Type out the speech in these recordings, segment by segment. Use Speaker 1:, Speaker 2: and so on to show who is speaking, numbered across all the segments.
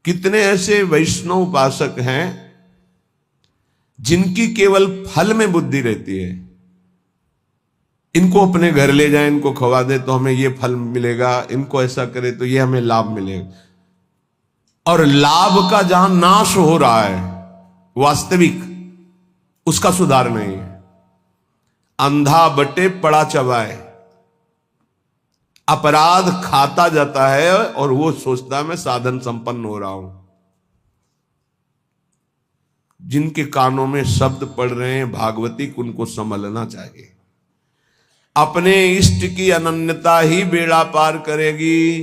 Speaker 1: कितने ऐसे वैष्णव उपासक हैं जिनकी केवल फल में बुद्धि रहती है। इनको अपने घर ले जाए, इनको खवा दे तो हमें ये फल मिलेगा, इनको ऐसा करे तो ये हमें लाभ मिलेगा। और लाभ का जहां नाश हो रहा है वास्तविक, उसका सुधार नहीं है। अंधा बटे पड़ा चबाए, अपराध खाता जाता है और वो सोचता है मैं साधन संपन्न हो रहा हूं। जिनके कानों में शब्द पड़ रहे हैं भागवती, उनको संभलना चाहिए। अपने इष्ट की अनन्यता ही बेड़ा पार करेगी।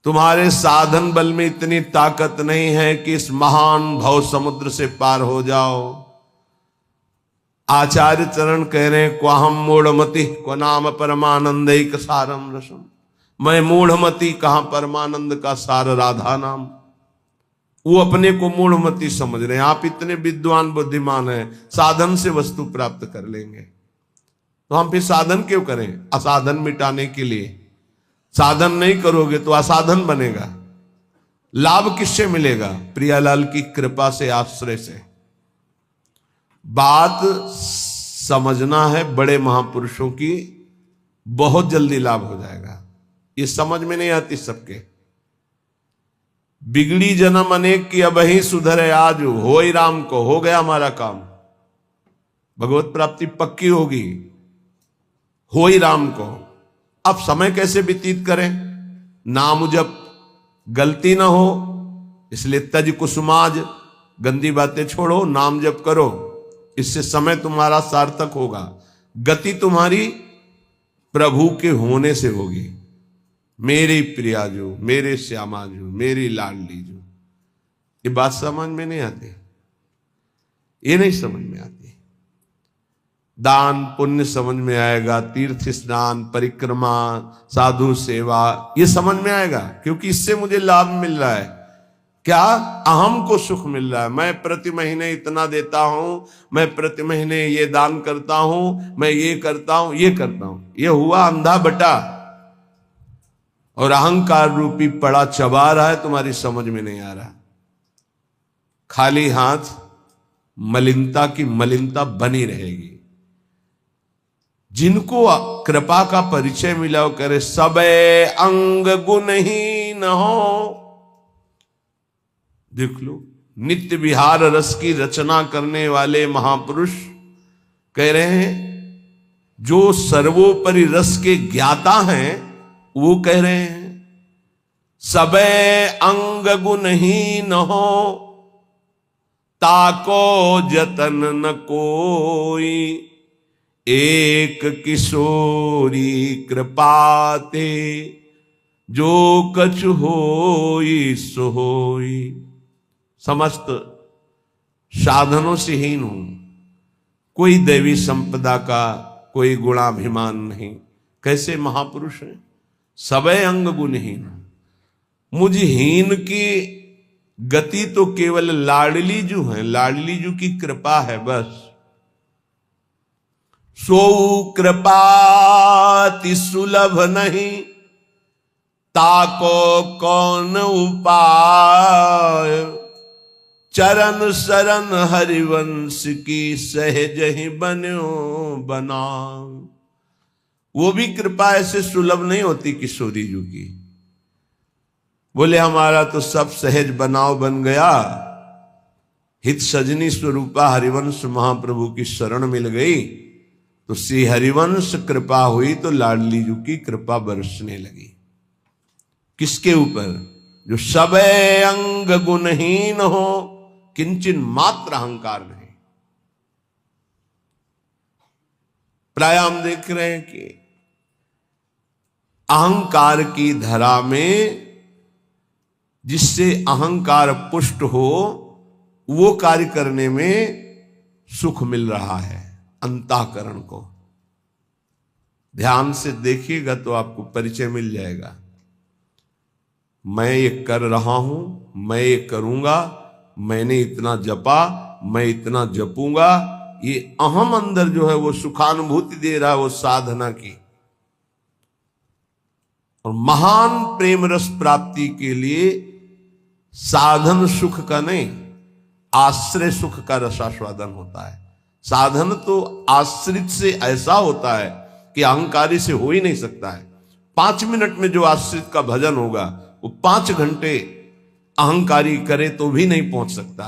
Speaker 1: तुम्हारे साधन बल में इतनी ताकत नहीं है कि इस महान भव समुद्र से पार हो जाओ। आचार्य चरण कह रहे हैं, क्वाहम मूढ़मति क्व नाम परमानंद सारम रसम। मैं मूढ़मति, कहां परमानंद का सार राधा नाम। वो अपने को मूढ़मति समझ रहे हैं। आप इतने विद्वान बुद्धिमान हैं, साधन से वस्तु प्राप्त कर लेंगे, तो हम फिर साधन क्यों करें? असाधन मिटाने के लिए। साधन नहीं करोगे तो असाधन बनेगा। लाभ किससे मिलेगा? प्रियालाल की कृपा से, आश्रय से। बात समझना है बड़े महापुरुषों की, बहुत जल्दी लाभ हो जाएगा। ये समझ में नहीं आती सबके। बिगड़ी जन्म अनेक की अब ही सुधरे आज, हो ही राम को, हो गया हमारा काम। भगवत प्राप्ति पक्की होगी, हो ही राम को। अब समय कैसे व्यतीत करें? नाम जप, गलती ना हो, इसलिए तज कुसुमाज, गंदी बातें छोड़ो, नाम जप करो। इससे समय तुम्हारा सार्थक होगा। गति तुम्हारी प्रभु के होने से होगी। मेरी प्रिया जो, मेरे श्यामा जो, मेरी लाडली जो। ये बात समझ में नहीं आती, ये नहीं समझ में आती। दान पुण्य समझ में आएगा, तीर्थ स्नान, परिक्रमा, साधु सेवा, ये समझ में आएगा, क्योंकि इससे मुझे लाभ मिल रहा है। क्या? अहम को सुख मिल रहा है। मैं प्रति महीने इतना देता हूं, मैं प्रति महीने ये दान करता हूं, मैं ये करता हूं, ये करता हूं। ये हुआ अंधा बटा, और अहंकार रूपी पड़ा चबा रहा है, तुम्हारी समझ में नहीं आ रहा। खाली हाथ मलिनता की मलिनता बनी रहेगी। जिनको कृपा का परिचय मिला वो करे सबे अंग गुणहीन हो। देख लो, नित्य विहार रस की रचना करने वाले महापुरुष कह रहे हैं, जो सर्वोपरि रस के ज्ञाता हैं, वो कह रहे हैं सबे अंग गुणहीन हो, ताको जतन न कोई, एक किशोरी कृपाते, जो कछु होई सो होई। समस्त साधनों से हीन हूं, कोई दैवी संपदा का कोई गुणाभिमान नहीं। कैसे महापुरुष हैं? सबे अंग गुणहीन। मुझ हीन की गति तो केवल लाडली जू है, लाडली जू की कृपा है बस। सो कृपाति सुलभ नहीं, ताको कौन उपाय, चरण शरण हरिवंश की सहज ही बन्यो बना। वो भी कृपा ऐसे सुलभ नहीं होती किशोरी जी की। बोले हमारा तो सब सहज बनाव बन गया, हित सजनी स्वरूपा हरिवंश महाप्रभु की शरण मिल गई, तो श्री हरिवंश कृपा हुई तो लाडली जी की कृपा बरसने लगी। किसके ऊपर? जो सबे अंग गुणहीन हो, किंचन मात्र अहंकार नहीं। प्राय हम देख रहे हैं कि अहंकार की धरा में जिससे अहंकार पुष्ट हो, वो कार्य करने में सुख मिल रहा है अंतःकरण को। ध्यान से देखिएगा तो आपको परिचय मिल जाएगा। मैं ये कर रहा हूं, मैं ये करूंगा, मैंने इतना जपा, मैं इतना जपूंगा, ये अहम अंदर जो है वो सुखानुभूति दे रहा है, वो साधना की। और महान प्रेम रस प्राप्ति के लिए साधन सुख का नहीं, आश्रय सुख का रसास्वादन होता है। साधन तो आश्रित से ऐसा होता है कि अहंकारी से हो ही नहीं सकता है। 5 मिनट में जो आश्रित का भजन होगा वो 5 घंटे अहंकारी करे तो भी नहीं पहुंच सकता।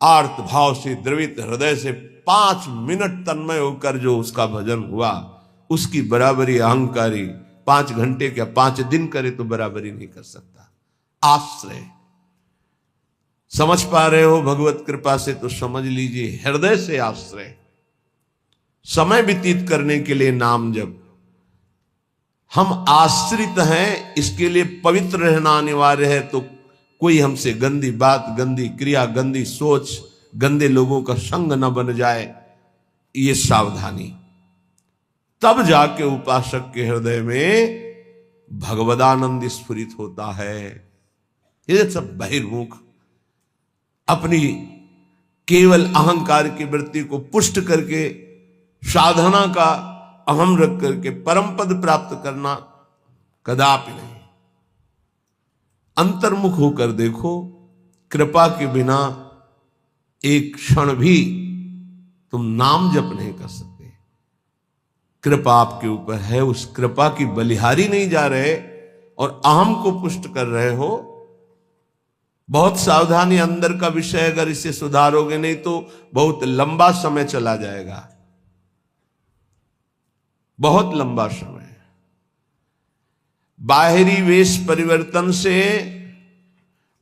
Speaker 1: आर्त भाव से द्रवित हृदय से 5 मिनट तन्मय होकर जो उसका भजन हुआ, उसकी बराबरी अहंकारी 5 घंटे क्या 5 दिन करे तो बराबरी नहीं कर सकता। आश्रय समझ पा रहे हो भगवत कृपा से तो समझ लीजिए, हृदय से आश्रय। समय व्यतीत करने के लिए नाम जप। हम आश्रित हैं, इसके लिए पवित्र रहना अनिवार्य है। तो कोई हमसे गंदी बात, गंदी क्रिया, गंदी सोच, गंदे लोगों का संग न बन जाए, ये सावधानी। तब जाके उपासक के हृदय में भगवदानंद स्फुरित होता है। ये सब बहिर्मुख अपनी केवल अहंकार की वृत्ति को पुष्ट करके साधना का अहम रख करके परम पद प्राप्त करना कदापि नहीं। अंतर्मुख होकर देखो, कृपा के बिना एक क्षण भी तुम नाम जप नहीं कर सकते। कृपा आपके ऊपर है, उस कृपा की बलिहारी नहीं जा रहे और अहम को पुष्ट कर रहे हो। बहुत सावधानी, अंदर का विषय अगर इसे सुधारोगे नहीं तो बहुत लंबा समय चला जाएगा, बहुत लंबा समय। बाहरी वेश परिवर्तन से,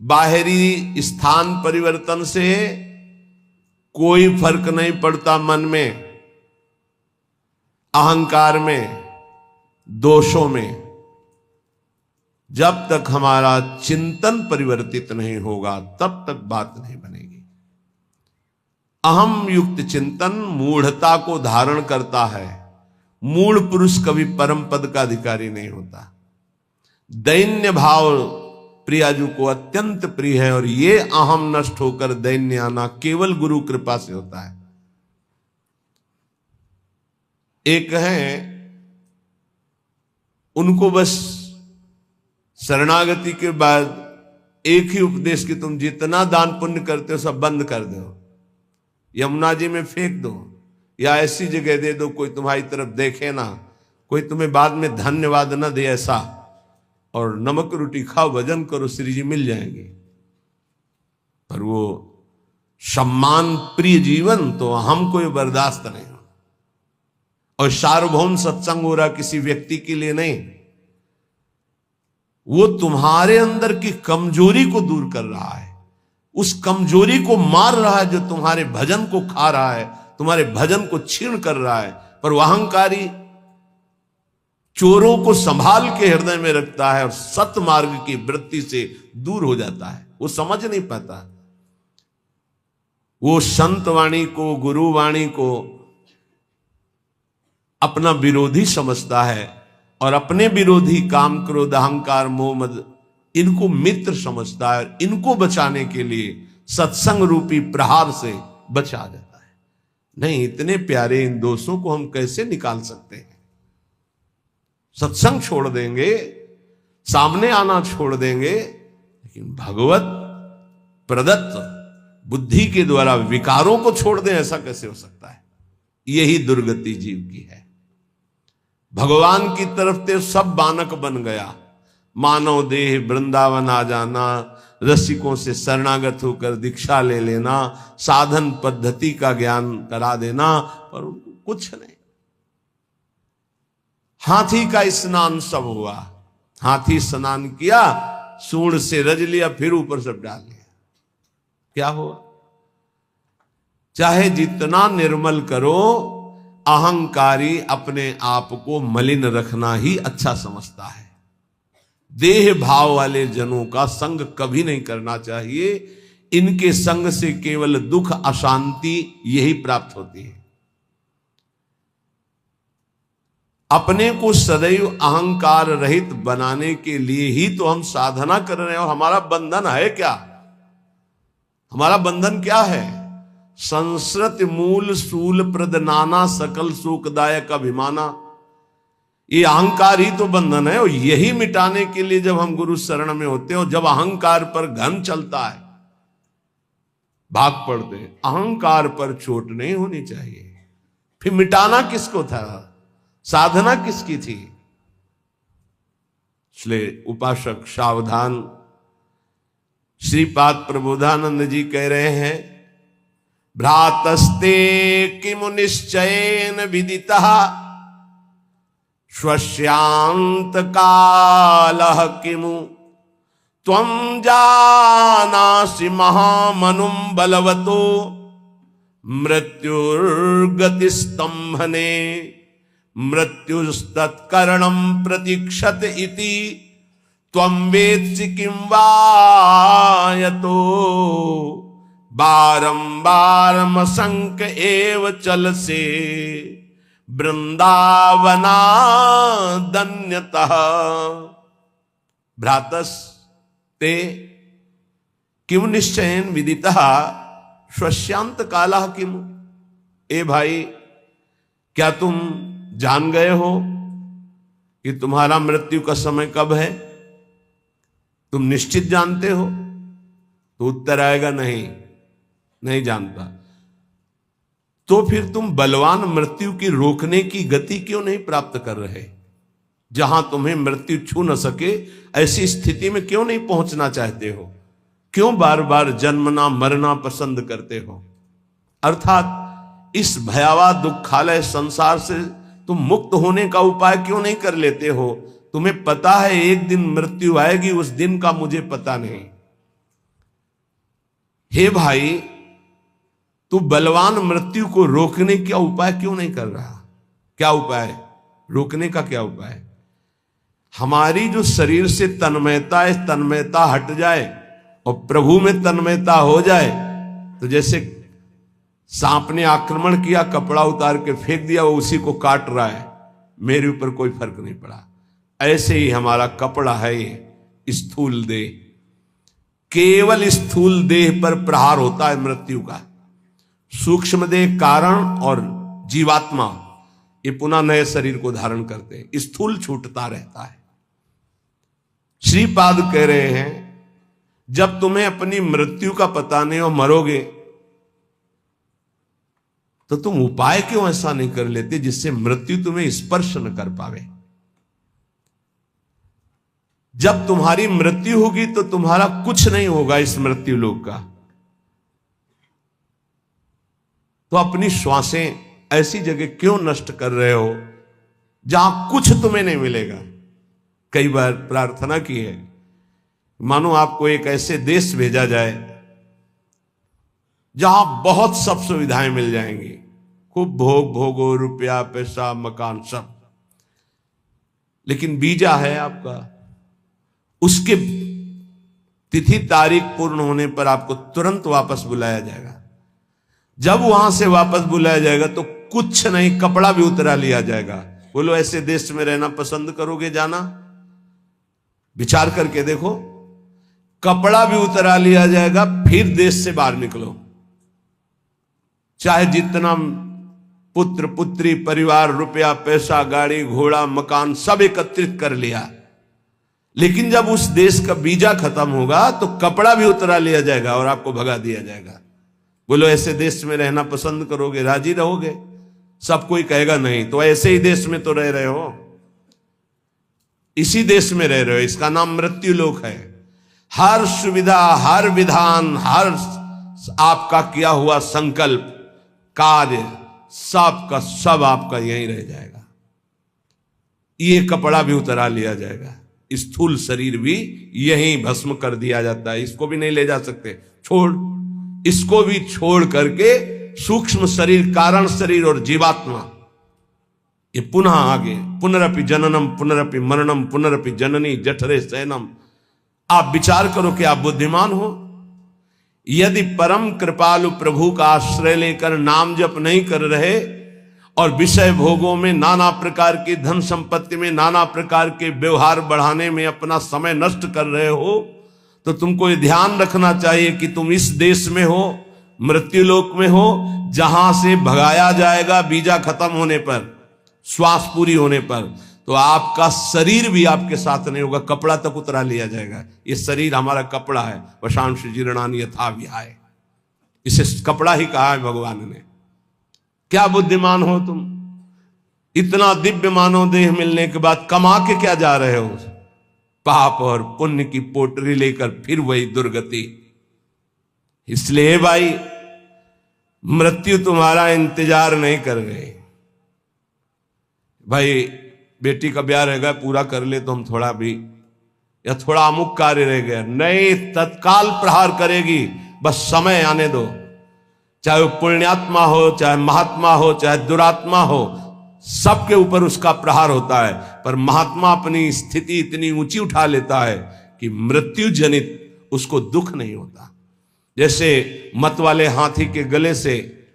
Speaker 1: बाहरी स्थान परिवर्तन से कोई फर्क नहीं पड़ता मन में, अहंकार में, दोषों में। जब तक हमारा चिंतन परिवर्तित नहीं होगा तब तक बात नहीं बनेगी। अहम युक्त चिंतन मूढ़ता को धारण करता है। मूढ़ पुरुष कभी परम पद का अधिकारी नहीं होता। दैन्य भाव प्रियाजू को अत्यंत प्रिय है और ये अहम नष्ट होकर दैन्य आना केवल गुरु कृपा से होता है। एक है, उनको बस शरणागति के बाद एक ही उपदेश कि तुम जितना दान पुण्य करते हो सब बंद कर दो, यमुना जी में फेंक दो, या ऐसी जगह दे दो कोई तुम्हारी तरफ देखे ना, कोई तुम्हें बाद में धन्यवाद न दे ऐसा, और नमक रोटी खाओ, भजन करो, श्री जी मिल जाएंगे। पर वो सम्मान प्रिय जीवन तो हमको बर्दाश्त नहीं हो। और सार्वभौम सत्संग हो रहा किसी व्यक्ति के लिए नहीं, वो तुम्हारे अंदर की कमजोरी को दूर कर रहा है, उस कमजोरी को मार रहा है जो तुम्हारे भजन को खा रहा है, तुम्हारे भजन को छीण कर रहा है। पर वह अहंकारी चोरों को संभाल के हृदय में रखता है और सत्य मार्ग की वृत्ति से दूर हो जाता है। वो समझ नहीं पाता, वो संत वाणी को, गुरु वाणी को अपना विरोधी समझता है और अपने विरोधी काम, क्रोध, अहंकार, मोह, मद, इनको मित्र समझता है। इनको बचाने के लिए सत्संग रूपी प्रहार से बचा जाता है। नहीं, इतने प्यारे इन दोषों को हम कैसे निकाल सकते हैं? सत्संग छोड़ देंगे, सामने आना छोड़ देंगे, लेकिन भगवत प्रदत्त बुद्धि के द्वारा विकारों को छोड़ दें, ऐसा कैसे हो सकता है? यही दुर्गति जीव की है। भगवान की तरफ से सब बानक बन गया। मानव देह वृंदावन आ जाना, रसिकों से शरणागत होकर दीक्षा ले लेना, साधन पद्धति का ज्ञान करा देना, पर उनको कुछ नहीं। हाथी का स्नान सब हुआ, हाथी स्नान किया, सूंड से रज लिया, फिर ऊपर सब डाल लिया, क्या हुआ? चाहे जितना निर्मल करो, अहंकारी अपने आप को मलिन रखना ही अच्छा समझता है। देह भाव वाले जनों का संग कभी नहीं करना चाहिए। इनके संग से केवल दुख, अशांति यही प्राप्त होती है। अपने को सदैव अहंकार रहित बनाने के लिए ही तो हम साधना कर रहे हैं। और हमारा बंधन है क्या? हमारा बंधन क्या है? संस्कृत मूल सूल प्रद नाना सकल सुखदायक अभिमाना। ये अहंकार ही तो बंधन है, और यही मिटाने के लिए जब हम गुरु शरण में होते हैं और जब अहंकार पर घन चलता है, भाग पड़ते हैं। अहंकार पर चोट नहीं होनी चाहिए। फिर मिटाना किसको था, साधना किसकी थी? इसलिए उपासक सावधान। श्रीपाद प्रबोधानंद जी कह रहे हैं, भ्रातस्ते किमु निश्चयेन विदितः स्वस्यांत कालः किमु त्वं जानासि महामनुं बलवतो मृत्युर्गतिस्तंभने मृत्युस्तत्करणं प्रतीक्षत इति त्वं वेत्सि किं वा यतो बारंबारमसंक एव चलसे वृंदावनादन्यतः। भ्रातस्ते किम निश्चयेन विदितः स्वस्यांत कालः किम। ए भाई, क्या तुम जान गए हो कि तुम्हारा मृत्यु का समय कब है? तुम निश्चित जानते हो? तो उत्तर आएगा नहीं, नहीं जानता। तो फिर तुम बलवान मृत्यु की रोकने की गति क्यों नहीं प्राप्त कर रहे? जहां तुम्हें मृत्यु छू न सके ऐसी स्थिति में क्यों नहीं पहुंचना चाहते हो? क्यों बार बार जन्मना मरना पसंद करते हो? अर्थात इस भयावह दुखालय संसार से तुम मुक्त होने का उपाय क्यों नहीं कर लेते हो? तुम्हें पता है एक दिन मृत्यु आएगी, उस दिन का मुझे पता नहीं। हे भाई, तू बलवान मृत्यु को रोकने का उपाय क्यों नहीं कर रहा? क्या उपाय? रोकने का क्या उपाय? हमारी जो शरीर से तन्मयता है, तन्मयता हट जाए और प्रभु में तन्मयता हो जाए, तो जैसे सांप ने आक्रमण किया, कपड़ा उतार के फेंक दिया, वो उसी को काट रहा है, मेरे ऊपर कोई फर्क नहीं पड़ा। ऐसे ही हमारा कपड़ा है ये स्थूल देह, केवल स्थूल देह पर प्रहार होता है मृत्यु का। सूक्ष्म देह कारण और जीवात्मा ये पुनः नए शरीर को धारण करते हैं, स्थूल छूटता रहता है। श्रीपाद कह रहे हैं, जब तुम्हें अपनी मृत्यु का पता नहीं और मरोगे, तो तुम उपाय क्यों ऐसा नहीं कर लेते जिससे मृत्यु तुम्हें स्पर्श न कर पावे? जब तुम्हारी मृत्यु होगी तो तुम्हारा कुछ नहीं होगा इस मृत्यु लोक का। तो अपनी श्वासें ऐसी जगह क्यों नष्ट कर रहे हो जहां कुछ तुम्हें नहीं मिलेगा? कई बार प्रार्थना की है, मानो आपको एक ऐसे देश भेजा जाए जहां बहुत सब सुविधाएं मिल जाएंगी, खूब भोग भोगो, रुपया पैसा मकान सब, लेकिन वीजा है आपका, उसके तिथि तारीख पूर्ण होने पर आपको तुरंत वापस बुलाया जाएगा। जब वहां से वापस बुलाया जाएगा तो कुछ नहीं, कपड़ा भी उतरा लिया जाएगा। बोलो, ऐसे देश में रहना पसंद करोगे जाना? विचार करके देखो, कपड़ा भी उतरा लिया जाएगा, फिर देश से बाहर निकलो। चाहे जितना पुत्र पुत्री परिवार, रुपया पैसा, गाड़ी घोड़ा मकान सब एकत्रित कर लिया, लेकिन जब उस देश का वीजा खत्म होगा तो कपड़ा भी उतरा लिया जाएगा और आपको भगा दिया जाएगा। बोलो, ऐसे देश में रहना पसंद करोगे, राजी रहोगे? सब कोई कहेगा नहीं। तो ऐसे ही देश में तो रह रहे हो, इसी देश में रह रहे हो, इसका नाम मृत्यु लोक है। हर सुविधा, हर विधान, हर आपका किया हुआ संकल्प कार्य सब का सब आपका यहीं रह जाएगा। ये कपड़ा भी उतरा लिया जाएगा, स्थूल शरीर भी यहीं भस्म कर दिया जाता है, इसको भी नहीं ले जा सकते, छोड़, इसको भी छोड़ करके सूक्ष्म शरीर, कारण शरीर और जीवात्मा, ये पुनः आगे पुनरपि जननम पुनरपि मरणम पुनरपि जननी जठरे शयनम। आप विचार करो कि आप बुद्धिमान हो। यदि परम कृपालु प्रभु का आश्रय लेकर नाम जप नहीं कर रहे और विषय भोगों में, नाना प्रकार की धन संपत्ति में, नाना प्रकार के व्यवहार बढ़ाने में अपना समय नष्ट कर रहे हो, तो तुमको ये ध्यान रखना चाहिए कि तुम इस देश में हो, मृत्यु लोक में हो, जहां से भगाया जाएगा वीजा खत्म होने पर, श्वास पूरी होने पर। तो आपका शरीर भी आपके साथ नहीं होगा, कपड़ा तक उतरा लिया जाएगा। ये शरीर हमारा कपड़ा है। वशांश जीर्णानि यथा विहाय, इसे कपड़ा ही कहा है भगवान ने। क्या बुद्धिमान हो तुम, इतना दिव्य मानव देह मिलने के बाद कमा के क्या जा रहे हो? पाप और पुण्य की पोटरी लेकर फिर वही दुर्गति। इसलिए भाई, मृत्यु तुम्हारा इंतजार नहीं कर रही। भाई बेटी का ब्याह रहेगा, पूरा कर ले तो हम थोड़ा भी, या थोड़ा अमुक कार्य रह गया, नहीं, तत्काल प्रहार करेगी। बस समय आने दो। चाहे वो पुण्यात्मा हो, चाहे महात्मा हो, चाहे दुरात्मा हो, सबके ऊपर उसका प्रहार होता है। पर महात्मा अपनी स्थिति इतनी ऊंची उठा लेता है कि मृत्यु जनित उसको दुख नहीं होता। जैसे मत वाले हाथी के गले से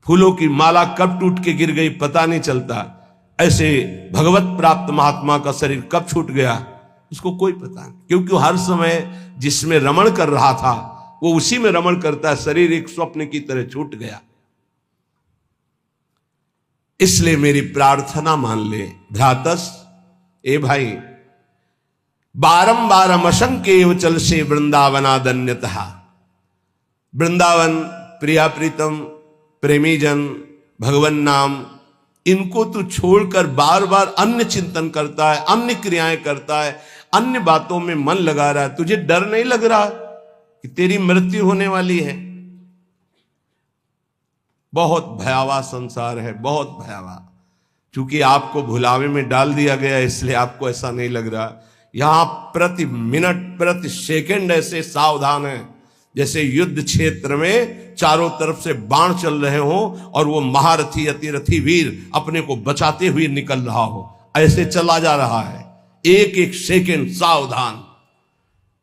Speaker 1: फूलों की माला कब टूट के गिर गई पता नहीं चलता, ऐसे भगवत प्राप्त महात्मा का शरीर कब छूट गया उसको कोई पता नहीं, क्योंकि हर समय जिसमें रमण कर रहा था वो उसी में रमण करता है। शरीर एक स्वप्न की तरह छूट गया। इसलिए मेरी प्रार्थना मान ले भ्रातस, ए भाई, बारंबार असंख्य चल से वृंदावनादन्यतः। वृंदावन, प्रिया प्रीतम, प्रेमी जन, भगवन नाम, इनको तू छोड़कर बार बार अन्य चिंतन करता है, अन्य क्रियाएं करता है, अन्य बातों में मन लगा रहा है। तुझे डर नहीं लग रहा कि तेरी मृत्यु होने वाली है? बहुत भयावह संसार है, बहुत भयावह। क्योंकि आपको भुलावे में डाल दिया गया इसलिए आपको ऐसा नहीं लग रहा। यहां प्रति मिनट प्रति सेकंड ऐसे सावधान है जैसे युद्ध क्षेत्र में चारों तरफ से बाण चल रहे हो और वो महारथी अतिरथी वीर अपने को बचाते हुए निकल रहा हो, ऐसे चला जा रहा है। एक एक सेकंड सावधान,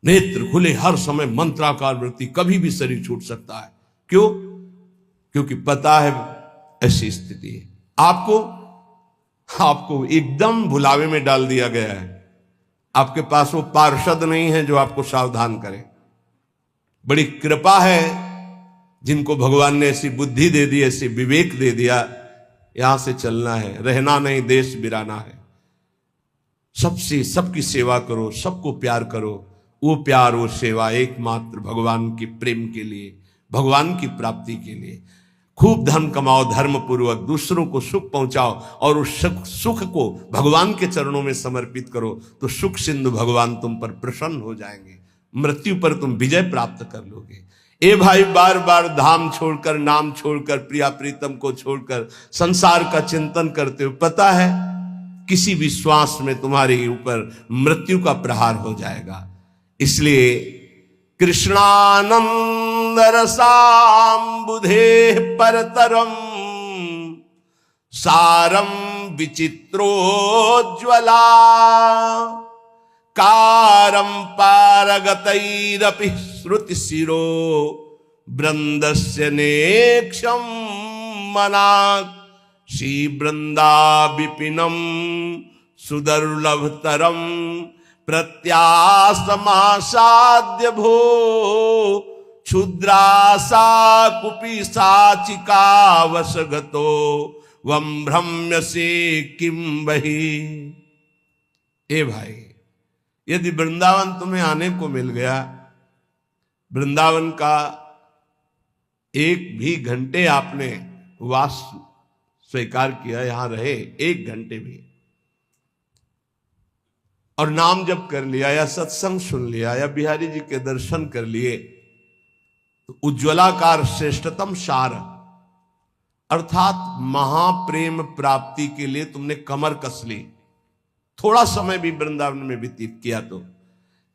Speaker 1: नेत्र खुले, हर समय मंत्राकार वृत्ति, कभी भी शरीर छूट सकता है। क्यों? क्योंकि पता है ऐसी स्थिति है। आपको एकदम भुलावे में डाल दिया गया है। आपके पास वो पार्षद नहीं है जो आपको सावधान करे। बड़ी कृपा है जिनको भगवान ने ऐसी बुद्धि दे दी, ऐसी विवेक दे दिया, यहां से चलना है, रहना नहीं, देश बिराना है। सबसे सबकी सेवा करो, सबको प्यार करो। वो प्यार, वो सेवा एकमात्र भगवान के प्रेम के लिए, भगवान की प्राप्ति के लिए। खूब धन कमाओ, धर्म पूर्वक दूसरों को सुख पहुंचाओ और उस सुख को भगवान के चरणों में समर्पित करो, तो सुख सिंधु भगवान तुम पर प्रसन्न हो जाएंगे। मृत्यु पर तुम विजय प्राप्त कर लोगे। ए भाई, बार बार धाम छोड़कर, नाम छोड़कर, प्रिया प्रीतम को छोड़कर संसार का चिंतन करते हो, पता है किसी भी श्वास में तुम्हारे ऊपर मृत्यु का प्रहार हो जाएगा। इसलिए कृष्णानंद रसाम्बुधे परतरम सारम विचित्रोज्ज्वला कारम पारगतैरपि श्रुति शिरो वृंदस्य नेक्षम मनाक श्री वृंदा विपिनम सुदुर्लभतरम प्रत्यासमासाद्य भो क्षुद्रासा कुपी साचिका वसगतो वम भ्रम्य से किम बही। ए भाई, यदि वृंदावन तुम्हें आने को मिल गया, वृंदावन का एक भी घंटे आपने वास स्वीकार किया, यहां रहे एक घंटे भी, और नाम जप कर लिया या सत्संग सुन लिया या बिहारी जी के दर्शन कर लिए, तो उज्ज्वलाकार श्रेष्ठतम सार अर्थात महाप्रेम प्राप्ति के लिए तुमने कमर कस ली। थोड़ा समय भी वृंदावन में व्यतीत किया तो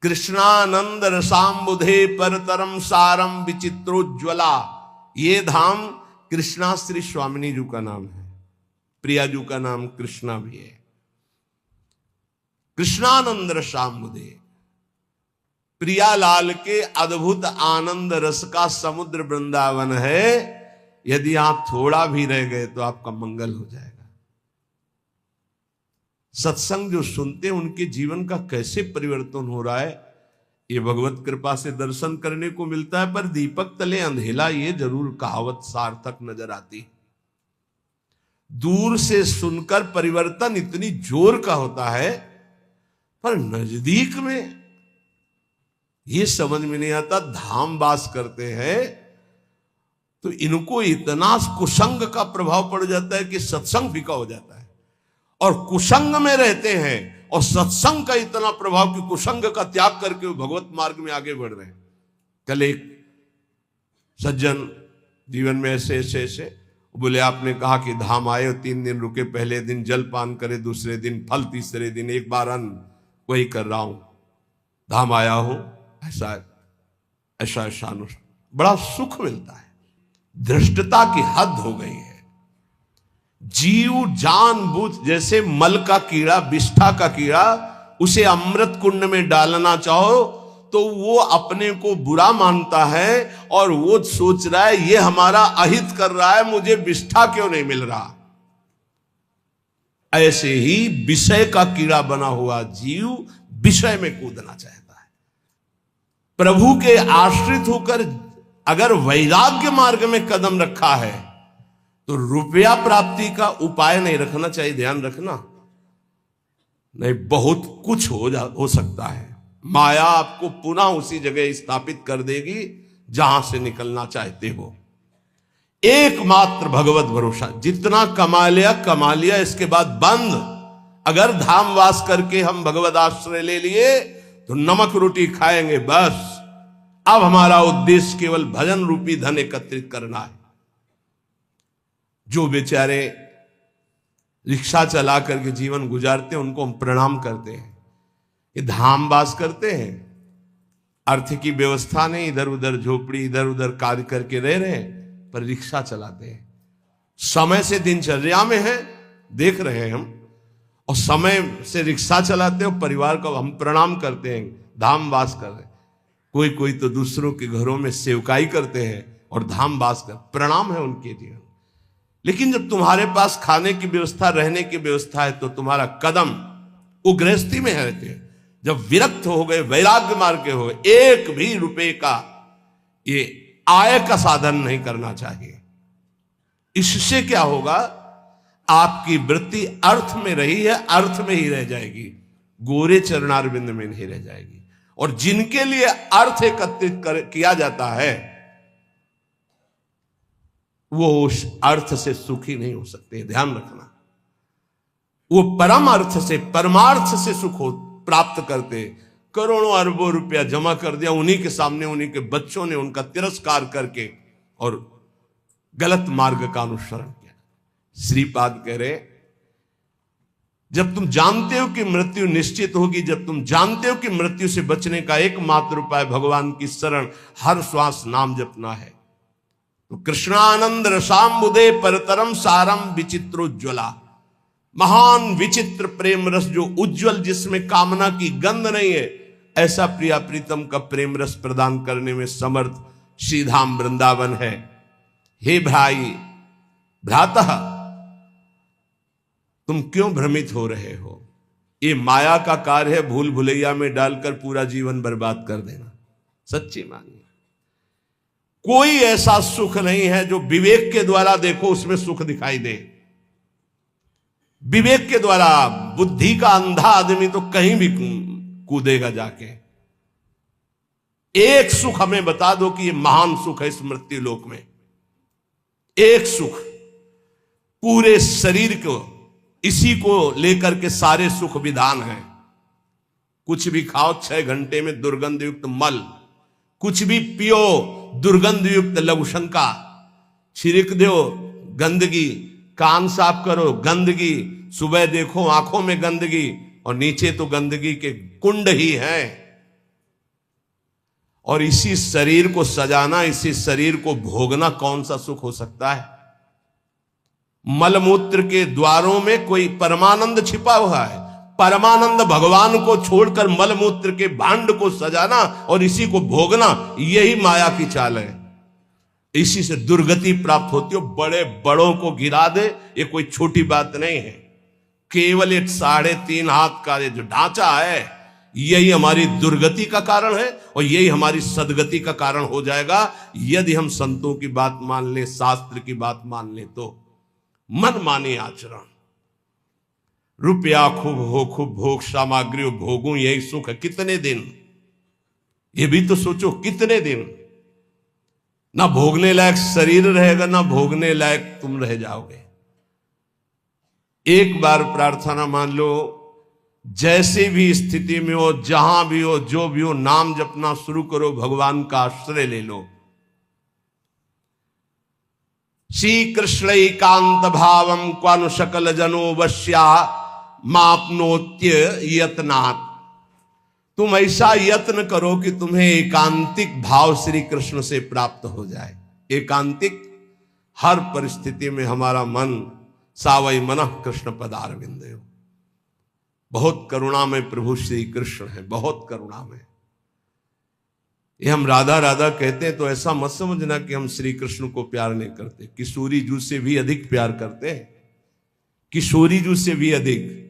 Speaker 1: कृष्णानंद रसाम्बुधे परतरम सारम विचित्रोज्ज्वला, ये धाम कृष्णा श्री स्वामिनी जी का नाम है, प्रिया जी का नाम कृष्णा भी है। कृष्णानंद रसाम्बुधे, प्रियालाल के अद्भुत आनंद रस का समुद्र वृंदावन है। यदि आप थोड़ा भी रह गए तो आपका मंगल हो जाएगा। सत्संग जो सुनते हैं उनके जीवन का कैसे परिवर्तन हो रहा है, ये भगवत कृपा से दर्शन करने को मिलता है। पर दीपक तले अंधेला, ये जरूर कहावत सार्थक नजर आती है। दूर से सुनकर परिवर्तन इतनी जोर का होता है, पर नजदीक में ये समझ में नहीं आता। धाम वास करते हैं तो इनको इतना कुसंग का प्रभाव पड़ जाता है कि सत्संग फीका हो जाता है, और कुसंग में रहते हैं और सत्संग का इतना प्रभाव कि कुसंग का त्याग करके वो भगवत मार्ग में आगे बढ़ रहे हैं। कल एक सज्जन जीवन में ऐसे ऐसे ऐसे बोले, आपने कहा कि धाम आए और 3 दिन रुके, पहले दिन जल पान करे, दूसरे दिन फल, तीसरे दिन एक बार अन्न, वही कर रहा हूं, धाम आया हूं, ऐसा ऐसा ऐसा बड़ा सुख मिलता है। धृष्टता की हद हो गई है। जीव जानबूझ, जैसे मल का कीड़ा, विष्ठा का कीड़ा, उसे अमृत कुंड में डालना चाहो तो वो अपने को बुरा मानता है और वो सोच रहा है ये हमारा अहित कर रहा है, मुझे विष्ठा क्यों नहीं मिल रहा। ऐसे ही विषय का कीड़ा बना हुआ जीव विषय में कूदना चाहता है। प्रभु के आश्रित होकर अगर वैराग्य मार्ग में कदम रखा है तो रुपया प्राप्ति का उपाय नहीं रखना चाहिए। ध्यान रखना, नहीं बहुत कुछ हो सकता है। माया आपको पुनः उसी जगह स्थापित कर देगी जहां से निकलना चाहते हो। एकमात्र भगवत भरोसा, जितना कमा लिया, इसके बाद बंद। अगर धाम वास करके हम भगवत आश्रय ले लिए तो नमक रोटी खाएंगे बस। अब हमारा उद्देश्य केवल भजन रूपी धन एकत्रित करना है। जो बेचारे रिक्शा चला करके जीवन गुजारते हैं उनको हम प्रणाम करते हैं। ये धाम वास करते हैं, अर्थ की व्यवस्था नहीं, इधर उधर झोपड़ी, इधर उधर कार्य करके रह रहे हैं, पर रिक्शा चलाते हैं। समय से दिनचर्या में है, देख रहे हैं हम, और समय से रिक्शा चलाते हैं, परिवार को हम प्रणाम करते हैं, धाम वास कर रहे हैं। कोई कोई तो दूसरों के घरों में सेवकाई करते हैं और धाम वास कर, प्रणाम है उनके जीवन। लेकिन जब तुम्हारे पास खाने की व्यवस्था, रहने की व्यवस्था है, तो तुम्हारा कदम वो गृहस्थी में रहते हैं। जब विरक्त हो गए, वैराग्य मार्ग के हो गए, एक भी रुपए का ये आय का साधन नहीं करना चाहिए। इससे क्या होगा, आपकी वृत्ति अर्थ में रही है, अर्थ में ही रह जाएगी, गोरे चरणारविंद में नहीं रह जाएगी। और जिनके लिए अर्थ एकत्रित किया जाता है वो उस अर्थ से सुखी नहीं हो सकते। ध्यान रखना, वो परम अर्थ से, परमार्थ से सुख प्राप्त करते। करोड़ों अरबों रुपया जमा कर दिया, उन्हीं के सामने उन्हीं के बच्चों ने उनका तिरस्कार करके और गलत मार्ग का अनुसरण किया। श्रीपाद कह रहे, जब तुम जानते हो कि मृत्यु निश्चित होगी, जब तुम जानते हो कि मृत्यु से बचने का एकमात्र उपाय भगवान की शरण, हर श्वास नाम जपना है, तो कृष्णानंद रसाम्बुदे परतरम सारम विचित्रोज्ज्वला, महान विचित्र प्रेम रस जो उज्जवल, जिसमें कामना की गंध नहीं है, ऐसा प्रिया प्रीतम का प्रेम रस प्रदान करने में समर्थ श्रीधाम वृंदावन है। हे भाई भ्रातः, तुम क्यों भ्रमित हो रहे हो? ये माया का कार्य है, भूल भुलैया में डालकर पूरा जीवन बर्बाद कर देना। सच्ची मानिए, कोई ऐसा सुख नहीं है जो विवेक के द्वारा देखो उसमें सुख दिखाई दे। विवेक के द्वारा, बुद्धि का अंधा आदमी तो कहीं भी कूदेगा जाके। एक सुख हमें बता दो कि ये महान सुख है इस मृत्यु लोक में। एक सुख, पूरे शरीर को इसी को लेकर के सारे सुख विधान है। कुछ भी खाओ 6 घंटे में दुर्गंध युक्त मल, कुछ भी पियो दुर्गंध युक्त लघुशंका, छिड़क दो गंदगी, कान साफ करो गंदगी, सुबह देखो आंखों में गंदगी, और नीचे तो गंदगी के कुंड ही हैं। और इसी शरीर को सजाना, इसी शरीर को भोगना कौन सा सुख हो सकता है? मलमूत्र के द्वारों में कोई परमानंद छिपा हुआ है। परमानंद भगवान को छोड़कर मलमूत्र के भांड को सजाना और इसी को भोगना, यही माया की चाल है। इसी से दुर्गति प्राप्त होती हो। बड़े बड़ों को गिरा दे, ये कोई छोटी बात नहीं है। केवल एक 3.5 हाथ का जो ढांचा है, यही हमारी दुर्गति का कारण है और यही हमारी सदगति का कारण हो जाएगा, यदि हम संतों की बात मान ले, शास्त्र की बात मान ले। तो मन माने आचरण। रुपया खूब हो, खूब भोग सामग्री भोगूं, यही सुख है। कितने दिन? ये भी तो सोचो, कितने दिन? ना भोगने लायक शरीर रहेगा, ना भोगने लायक तुम रह जाओगे। एक बार प्रार्थना मान लो, जैसे भी स्थिति में हो, जहां भी हो, जो भी हो, नाम जपना शुरू करो, भगवान का आश्रय ले लो। श्री कृष्ण एकांत भावम क्वानु सकल जनो वश्या मापनोत्य यत्नात्। तुम ऐसा यत्न करो कि तुम्हें एकांतिक भाव श्री कृष्ण से प्राप्त हो जाए। एकांतिक, हर परिस्थिति में हमारा मन सावई मनः कृष्ण पदारविंदयो। बहुत करुणा में प्रभु श्री कृष्ण है, बहुत करुणा में। ये हम राधा राधा कहते हैं तो ऐसा मत समझना कि हम श्री कृष्ण को प्यार नहीं करते। किशोरी जू से भी अधिक प्यार करते हैं, किशोरी जू से भी अधिक।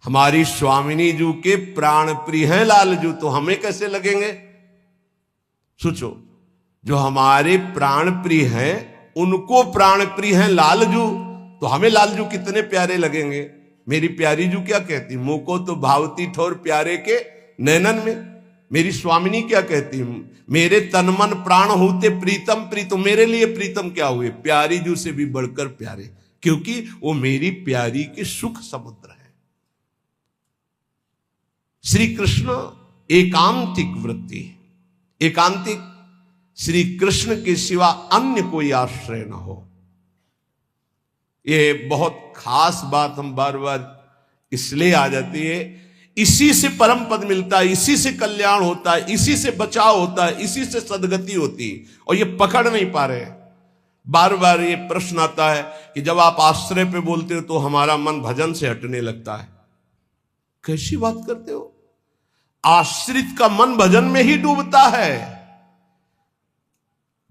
Speaker 1: हमारी स्वामिनी जू के प्राण प्रिय हैं लाल जू, तो हमें कैसे लगेंगे? सोचो, जो हमारे प्राण प्रिय हैं उनको प्राण प्रिय हैं लाल जू, तो हमें लाल जू कितने प्यारे लगेंगे। मेरी प्यारी जू क्या कहती? मुंह को तो भावती ठोर प्यारे के नैनन में। मेरी स्वामिनी क्या कहती? मेरे तन मन प्राण होते प्रीतम प्रीतम। मेरे लिए प्रीतम क्या हुए? प्यारी जू से भी बढ़कर प्यारे, क्योंकि वो मेरी प्यारी के सुख समुद्र है। श्री कृष्ण एकांतिक वृत्ति, एकांतिक, श्री कृष्ण के सिवा अन्य कोई आश्रय न हो। ये बहुत खास बात हम बार बार इसलिए आ जाती है। इसी से परम पद मिलता है, इसी से कल्याण होता है, इसी से बचाव होता है, इसी से सदगति होती है, और ये पकड़ नहीं पा रहे। बार बार ये प्रश्न आता है कि जब आप आश्रय पे बोलते हो तो हमारा मन भजन से हटने लगता है। कैसी बात करते हो? आश्रित का मन भजन में ही डूबता है।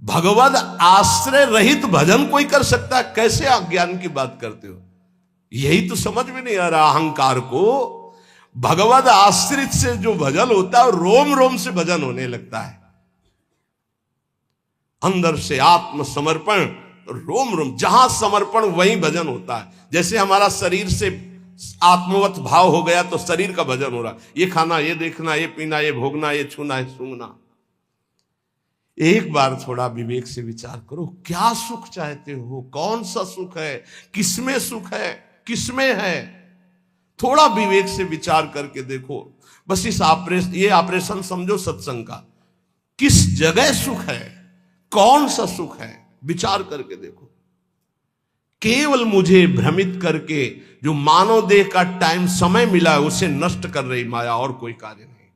Speaker 1: भगवद आश्रय रहित भजन कोई कर सकता है? कैसे आप ज्ञान की बात करते हो? यही तो समझ में नहीं आ रहा अहंकार को। भगवद आश्रित से जो भजन होता है रोम रोम से भजन होने लगता है। अंदर से आत्म समर्पण, रोम रोम, जहां समर्पण वहीं भजन होता है। जैसे हमारा शरीर से आत्मवत भाव हो गया तो शरीर का भजन हो रहा। ये खाना, ये देखना, ये पीना, ये भोगना, ये छूना, ये सूंघना। एक बार थोड़ा विवेक से विचार करो, क्या सुख चाहते हो? कौन सा सुख है? किसमें सुख है? किसमें है? थोड़ा विवेक से विचार करके देखो। बस ये ऑपरेशन समझो सत्संग का। किस जगह सुख है? कौन सा सुख है? विचार करके देखो। केवल मुझे भ्रमित करके जो मानव देह का टाइम समय मिला है उसे नष्ट कर रही माया, और कोई कार्य नहीं।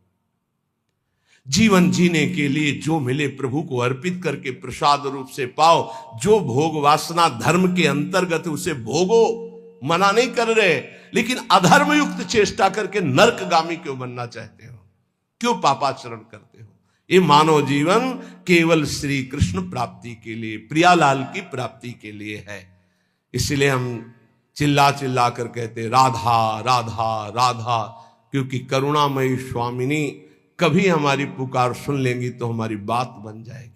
Speaker 1: जीवन जीने के लिए जो मिले प्रभु को अर्पित करके प्रसाद रूप से पाओ। जो भोग वासना धर्म के अंतर्गत उसे भोगो, मना नहीं कर रहे, लेकिन अधर्म युक्त चेष्टा करके नरकगामी क्यों बनना चाहते हो? क्यों पापाचरण करते हो? ये मानव जीवन केवल श्री कृष्ण प्राप्ति के लिए, प्रियालाल की प्राप्ति के लिए है। इसलिए हम चिल्ला चिल्ला कर कहते राधा राधा राधा, क्योंकि करुणामयी स्वामिनी कभी हमारी पुकार सुन लेंगी तो हमारी बात बन जाएगी।